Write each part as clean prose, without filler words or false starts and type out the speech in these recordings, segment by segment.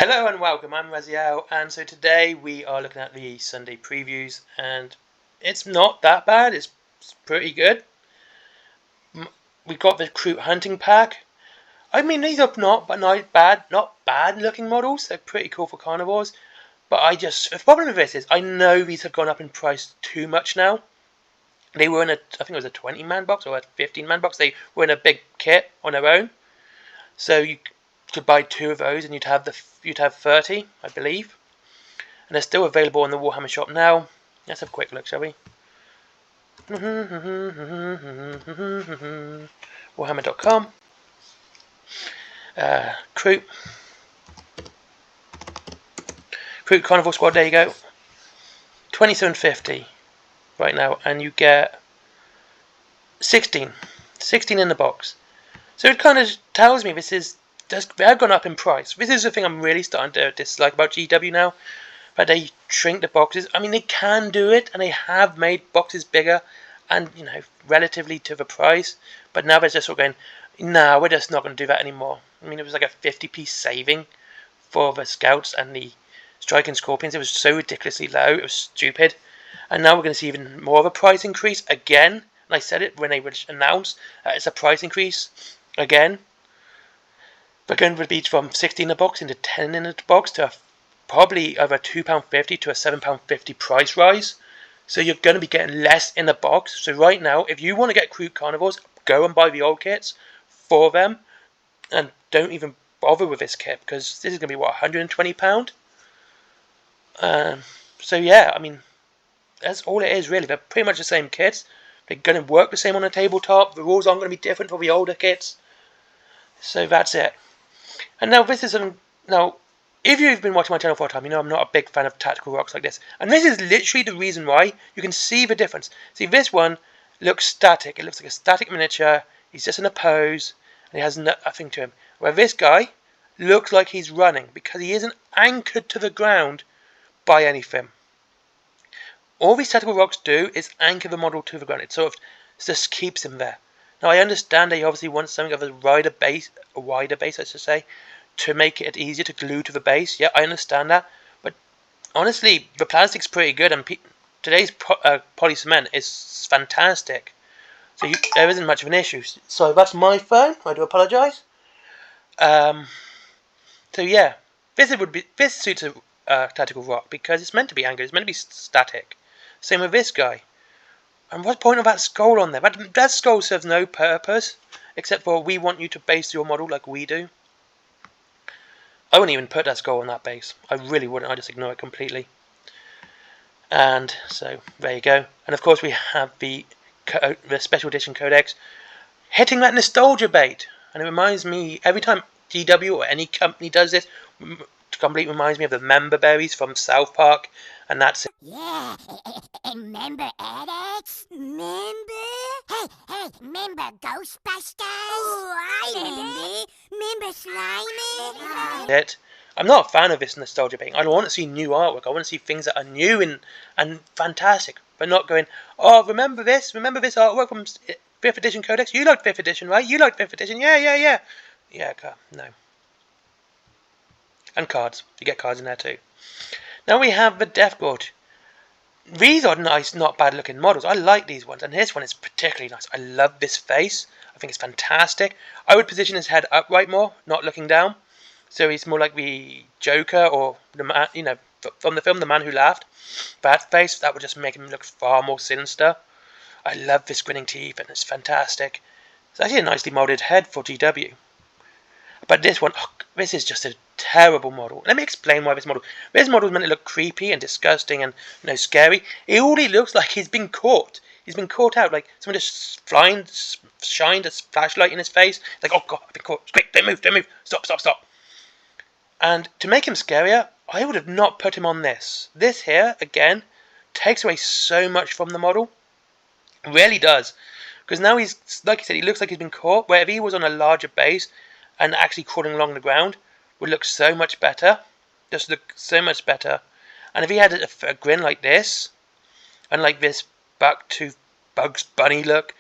Hello and welcome, I'm Raziel, and so today we are looking at the Sunday previews, and it's not that bad, it's pretty good. We got the Kroot hunting pack. I mean, these are not bad looking models, they're pretty cool for carnivores, but the problem with this is, I know these have gone up in price too much now. They were in I think it was a 20-man box or a 15-man box, they were in a big kit on their own, so you could buy 2 of those and you'd have 30, I believe. And they're still available in the Warhammer shop now. Let's have a quick look, shall we? Warhammer.com. Kroot Carnival Squad, there you go. $27.50 right now, and you get 16 in the box. So it kind of tells me they have gone up in price. This is the thing I'm really starting to dislike about GW now. But they shrink the boxes. I mean, they can do it, and they have made boxes bigger and, relatively to the price. But now they're just sort of going, no, we're just not going to do that anymore. I mean, it was like a 50p saving for the Scouts and the Striking Scorpions. It was so ridiculously low. It was stupid. And now we're going to see even more of a price increase again. And I said it when they announced that it's a price increase again. They're going to be from 16 in a box into 10 in a box to probably over £2.50 to a £7.50 price rise. So you're going to be getting less in the box. So right now, if you want to get Kroot Carnivores, go and buy the old kits for them. And don't even bother with this kit, because this is going to be, what, £120? So yeah, I mean, that's all it is really. They're pretty much the same kits. They're going to work the same on the tabletop. The rules aren't going to be different for the older kits. So that's it. And now this is if you've been watching my channel for a time, you know I'm not a big fan of tactical rocks like this. And this is literally the reason why. You can see the difference. See, this one looks static. It looks like a static miniature. He's just in a pose, and he has nothing to him. Where this guy looks like he's running, because he isn't anchored to the ground by anything. All these tactical rocks do is anchor the model to the ground. It sort of just keeps him there. Now, I understand they obviously want something of a wider base, I should say, to make it easier to glue to the base. Yeah, I understand that. But honestly, the plastic's pretty good, and today's poly cement is fantastic. So there isn't much of an issue. So that's my phone. I do apologise. So yeah, this suits a tactical rock because it's meant to be anchored. It's meant to be static. Same with this guy. And what's the point of that skull on there? That skull serves no purpose, except for we want you to base your model like we do. I wouldn't even put that skull on that base. I really wouldn't. I'd just ignore it completely. And so, there you go. And of course we have the special edition Codex hitting that nostalgia bait. And it reminds me, every time GW or any company does this, completely reminds me of the member berries from South Park, and that's it. Yeah, remember Codex? Remember Ghostbusters? Oh, I remember Slimy? I'm not a fan of this nostalgia bait. I want to see new artwork. I want to see things that are new and fantastic, but not going, oh, remember this artwork from 5th edition Codex? You liked 5th edition, right? You liked 5th edition? Yeah. Yeah, no. And cards. You get cards in there too. Now we have the Death-Gree. These are nice, not bad looking models. I like these ones, and this one is particularly nice. I love this face. I think it's fantastic. I would position his head upright more, not looking down. So he's more like the Joker, or the man, from the film The Man Who Laughed. That face, that would just make him look far more sinister. I love this grinning teeth, and it's fantastic. It's actually a nicely molded head for GW. But this one, this is just a terrible model. Let me explain why this model is meant to look creepy and disgusting and scary. It already looks like he's been caught. He's been caught out, like someone just shined a flashlight in his face. Like, oh god, I've been caught. Quick, don't move. Stop. And to make him scarier, I would have not put him on this. This here, again, takes away so much from the model. It really does. Because now he's, like I said, he looks like he's been caught. Where if he was on a larger base and actually crawling along the ground, would look so much better. Just look so much better. And if he had a grin like this, and like this Bugs Bunny look,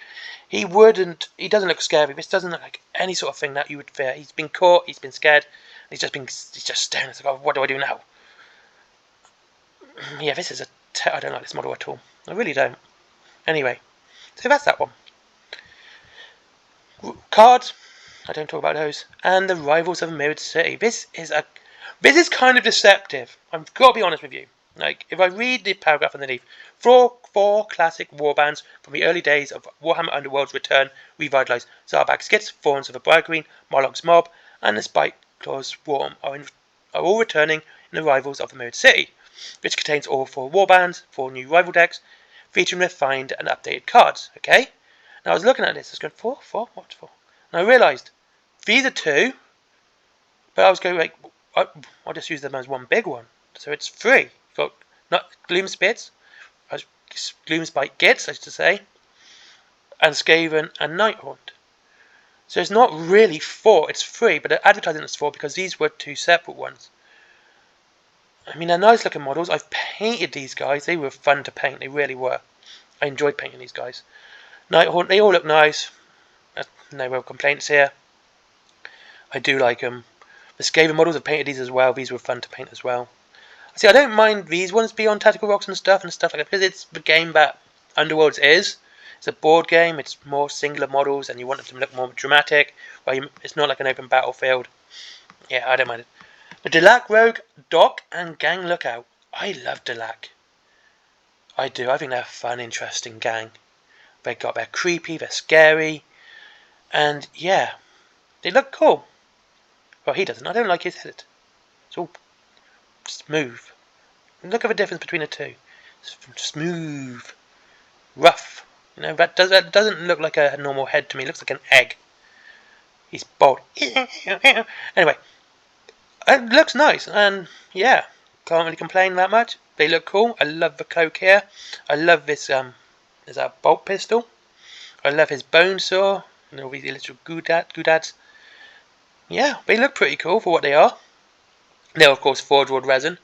he doesn't look scary. This doesn't look like any sort of thing that you would fear. He's been caught, he's been scared, He's just staring. It's like, oh, what do I do now? Yeah, this is I don't like this model at all. I really don't. Anyway, so that's that one. Cards. I don't talk about those. And the Rivals of Mirrored City. This is kind of deceptive. I've got to be honest with you. Like, if I read the paragraph underneath, four classic warbands from the early days of Warhammer Underworlds return, revitalized. Zarbag Skits, Forms of the Bridegreen, Moloch's Mob, and the Spike Claws Swarm are all returning in the Rivals of the Mirrored City, which contains all 4 warbands, 4 new rival decks, featuring refined and updated cards. Okay? Now I was looking at this, I was going, 4? What's 4? And I realised, these are 2, but I was going like, I'll just use them as one big one. So it's 3. You've got not Gloomspits, Gloomspite Gits, I should say, and Skaven and Nighthaunt. So it's not really 4, it's 3, but they're advertising it's 4 because these were 2 separate ones. I mean, they're nice looking models. I've painted these guys. They were fun to paint. They really were. I enjoyed painting these guys. Nighthaunt, they all look nice. No real complaints here. I do like them. The Skaven models, I've painted these as well. These were fun to paint as well. See, I don't mind these ones being on Tactical Rocks and stuff like that because it's the game that Underworlds is. It's a board game. It's more singular models and you want them to look more dramatic. It's not like an open battlefield. Yeah, I don't mind it. The Delac Rogue, Doc and Gang Lookout. I love Delac. I do. I think they're a fun, interesting gang. They're creepy, they're scary. And yeah, they look cool. Well, he doesn't. I don't like his head. It's all smooth. Look at the difference between the two. It's smooth, rough. You know, that doesn't look like a normal head to me. It looks like an egg. He's bald. Anyway, it looks nice, and yeah, can't really complain that much. They look cool. I love the cloak here. I love this is that a bolt pistol? I love his bone saw. And all these little goodads. Yeah, they look pretty cool for what they are. They're of course forge wood resin,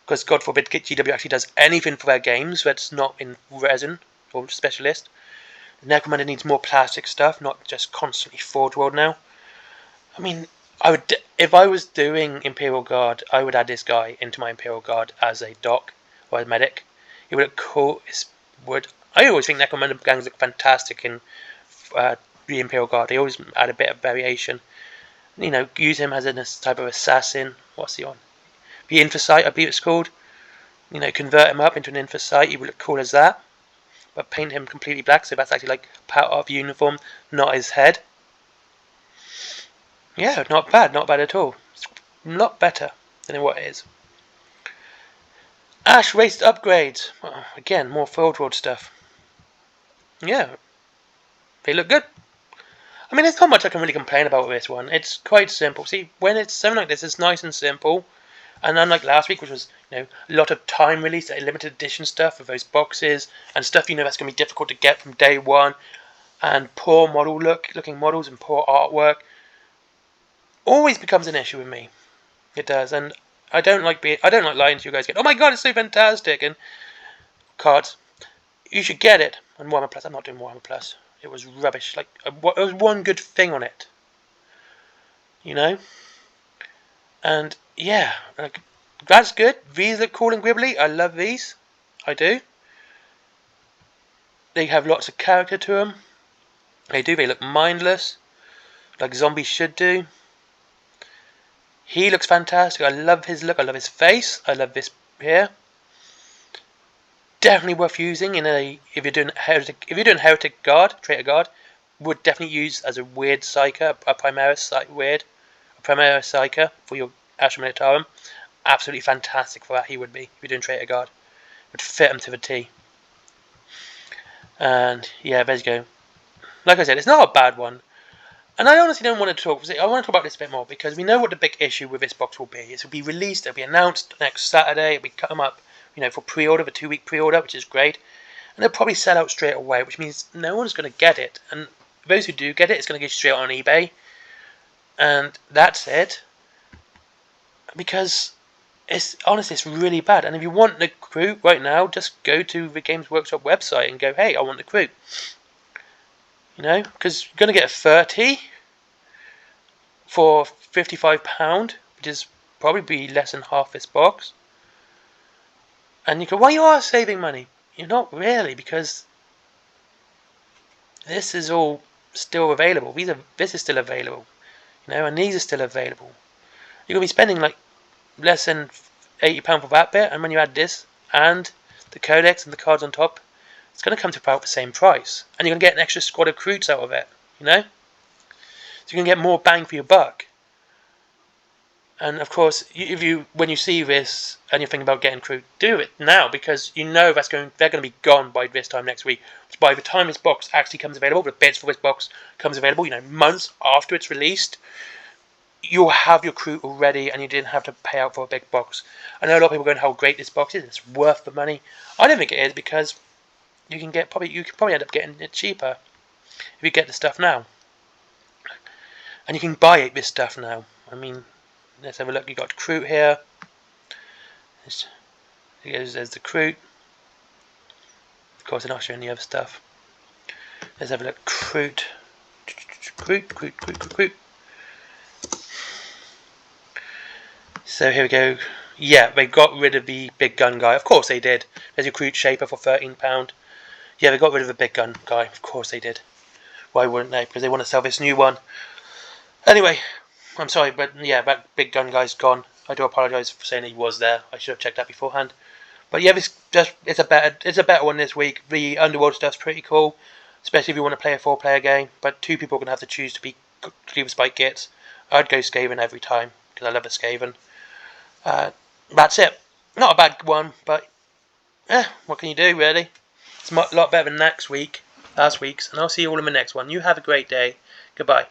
because God forbid GW actually does anything for their games that's not in resin or specialist. Necromunda needs more plastic stuff, not just constantly forge wood now. I mean, if I was doing Imperial Guard, I would add this guy into my Imperial Guard as a doc or a medic. It would look cool. I always think Necromunda gangs look fantastic in the Imperial Guard. They always add a bit of variation. You know, use him as a type of assassin. What's he on? The Infosite, I believe it's called. You know, convert him up into an Infosite. He would look cool as that. But paint him completely black, so that's actually like part of the uniform, not his head. Yeah, not bad at all. It's a lot better than what it is. Ash Race upgrades. Well, again, more Forge World stuff. Yeah, they look good. I mean, there's not much I can really complain about with this one. It's quite simple. See, when it's something like this, it's nice and simple. And unlike last week, which was, you know, a lot of time release, limited edition stuff with those boxes and stuff, you know, that's going to be difficult to get from day one, and poor looking models and poor artwork, always becomes an issue with me. It does, and I don't like lying to you guys. Oh my god, it's so fantastic! And cards, you should get it on Warhammer Plus. I'm not doing Warhammer Plus. It was rubbish. Like, there was one good thing on it, you know. And yeah, like, that's good. These look cool and gribbly. I love these. I do. They have lots of character to them. They do. They look mindless, like zombies should do. He looks fantastic. I love his look. I love his face. I love this here. Definitely worth using if you're doing Heretic Guard, Traitor Guard. Would definitely use as a weird psyker, a Primaris psyker for your Astra Militarum. Absolutely fantastic for that. He would be if you're doing Traitor Guard. Would fit him to the T. And yeah, there you go. Like I said, it's not a bad one. And I honestly don't want to talk. I want to talk about this a bit more because we know what the big issue with this box will be. It will be released. It'll be announced next Saturday. It'll be come up, you know, for pre-order, for 2-week pre-order, which is great. And they'll probably sell out straight away, which means no one's going to get it. And those who do get it, it's going to go straight on eBay. And that's it. Because it's really bad. And if you want the Kroot right now, just go to the Games Workshop website and go, hey, I want the Kroot. You know, because you're going to get a 30 for £55, which is probably be less than half this box. And you go, well, you are saving money. You're not really, because this is all still available. This is still available, and these are still available. You're gonna be spending like less than £80 for that bit, and when you add this and the Codex and the cards on top, it's gonna come to about the same price, and you're gonna get an extra squad of Kroots out of it. So you're gonna get more bang for your buck. And of course, when you see this and you're thinking about getting Kroot, do it now, because they're going to be gone by this time next week. So by the time this box actually comes available, the bits for this box comes available, months after it's released, you'll have your Kroot already, and you didn't have to pay out for a big box. I know a lot of people are going, how great this box is, it's worth the money. I don't think it is, because you can probably end up getting it cheaper if you get the stuff now. And you can buy this stuff now. I mean, let's have a look. You got Kroot here. There's the Kroot. Of course, they're not showing the other stuff. Let's have a look. Kroot. So here we go. Yeah, they got rid of the big gun guy. Of course they did. There's your Kroot Shaper for £13. Yeah, they got rid of the big gun guy. Of course they did. Why wouldn't they? Because they want to sell this new one. Anyway, I'm sorry, but yeah, that big gun guy's gone. I do apologise for saying he was there. I should have checked that beforehand. But yeah, it's a better one this week. The Underworld stuff's pretty cool, especially if you want to play a 4-player game. But 2 people are going to have to choose to be Cleaver Spike Gits. I'd go Skaven every time, because I love a Skaven. That's it. Not a bad one, but what can you do, really? It's a lot better than last week's, and I'll see you all in the next one. You have a great day. Goodbye.